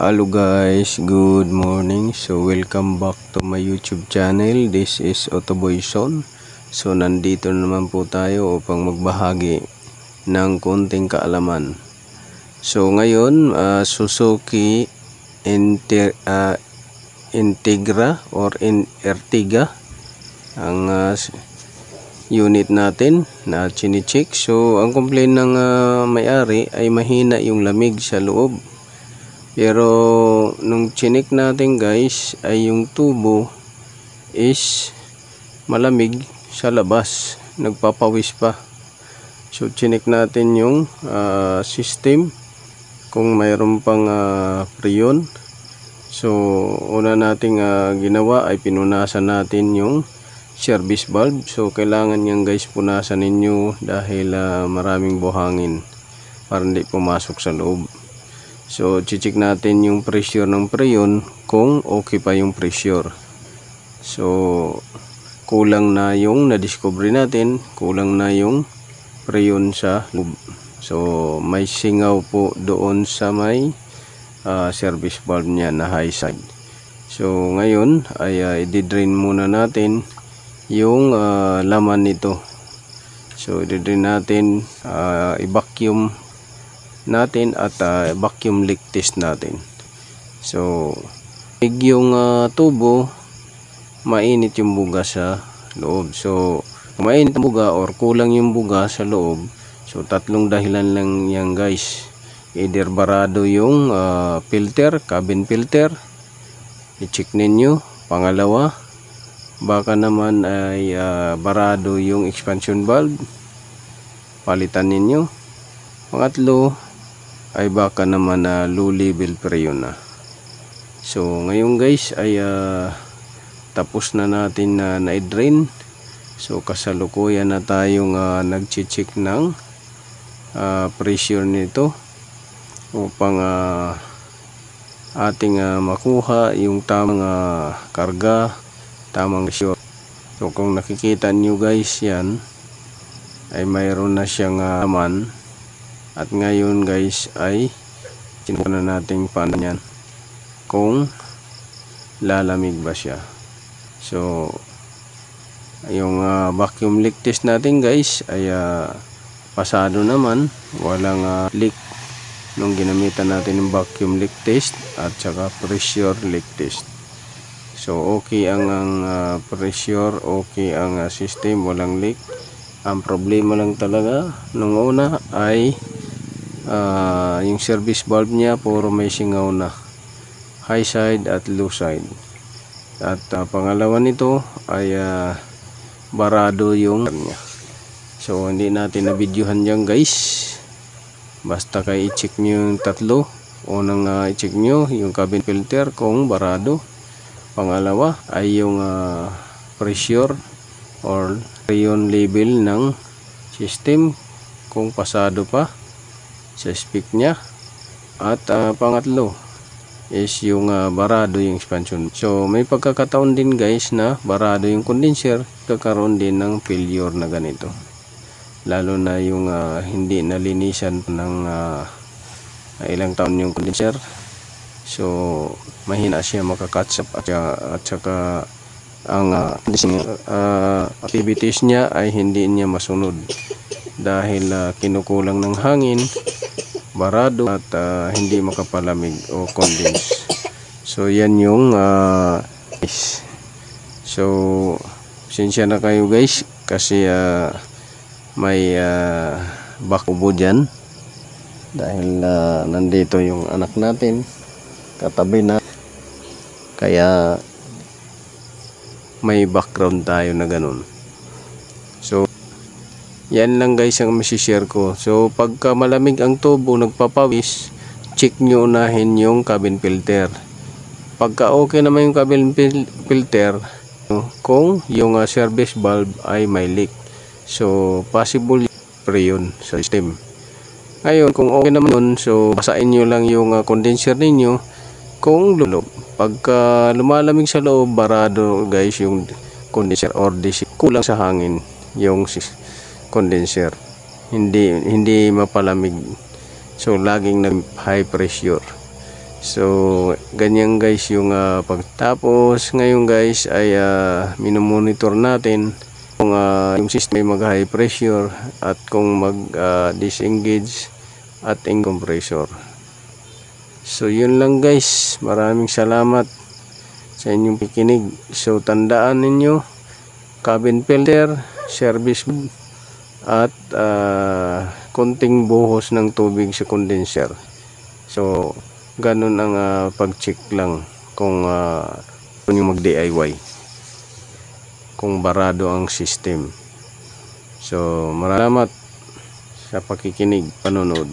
Hello guys, good morning. So welcome back to my YouTube channel. This is Otoboy Son. So nandito naman po tayo upang magbahagi ng konting kaalaman. So ngayon, Suzuki Integra or Ertiga ang unit natin na chine-check. So ang complaint ng may-ari ay mahina yung lamig sa loob. Pero nung chinik natin guys ay yung tubo is malamig sa labas, nagpapawis pa. So chinik natin yung system kung mayroon pang freon. So una nating ginawa ay pinunasan natin yung service valve. So kailangan yan guys punasan ninyo dahil maraming buhangin para hindi pumasok sa loob. So, check natin yung pressure ng freon kung okay pa yung pressure. So, kulang na yung na-discover natin, kulang na yung freon sa loob. So, may singaw po doon sa may service valve niya na high side. So, ngayon ay i-drain muna natin yung laman nito. So, i-drain natin, i-vacuum natin at vacuum leak test natin. So yung tubo, mainit yung buga sa loob. So kung mainit ang buga or kulang yung buga sa loob, so tatlong dahilan lang yan guys. Either barado yung filter, cabin filter, i-check ninyo. Pangalawa, baka naman ay barado yung expansion valve, palitan ninyo. Pangatlo ay baka naman low level freon na. So ngayon guys ay tapos na natin na i-drain. So kasalukuyan na tayong nag-check ng pressure nito upang ating makuha yung tamang karga, tamang pressure. So kung nakikita nyo guys, yan ay mayroon na siyang laman. At ngayon guys ay sinubukan na nating paano yan kung lalamig ba siya. So yung vacuum leak test natin guys ay pasado naman, walang leak nung ginamitan natin yung vacuum leak test at saka pressure leak test. So okay ang pressure, okay ang system, walang leak. Ang problema lang talaga nung una ay yung service valve niya puro may singaw na, high side at low side. At pangalawa nito ay barado yung niya. So hindi natin na videohan dyan guys, basta kayo i-check nyo yung tatlo. Unang i-check nyo yung cabin filter kung barado, pangalawa ay yung pressure or freon level ng system kung pasado pa sa speak niya, at pangatlo is yung barado yung expansion. So may pagkakataon din guys na barado yung condenser, kakaroon din ng failure na ganito, lalo na yung hindi nalinisan ng ilang taon yung condenser. So mahina siya makakatch up at saka ang activities niya ay hindi niya masunod dahil kinukulang ng hangin, barado at hindi makapalamig o condense. So yan yung so pasensya na kayo guys kasi may bakubo dyan dahil nandito yung anak natin katabi na, kaya may background tayo na ganun. So yan lang guys ang masishare ko. So pagka malamig ang tubo, nagpapawis, check nyo unahin yung cabin filter. Pagka okay naman yung cabin filter, kung yung service valve ay may leak, so possible freon sa system. Ngayon kung okay naman yun, so basahin nyo lang yung condenser ninyo kung loob. Pagka lumalamig sa loob, barado guys yung condenser or DC, kulang sa hangin yung condenser, hindi mapalamig. So laging nag high pressure. So ganyan guys yung pagtapos ngayon guys ay minomonitor natin kung yung system ay mag high pressure at kung mag disengage at in compressor. So yun lang guys, maraming salamat sa inyong pikinig. So tandaan ninyo, cabin filter, service at konting buhos ng tubig sa condenser. So ganun ang pag-check lang kung yung mag-DIY kung barado ang system. So maraming salamat sa pakikinig, panonood.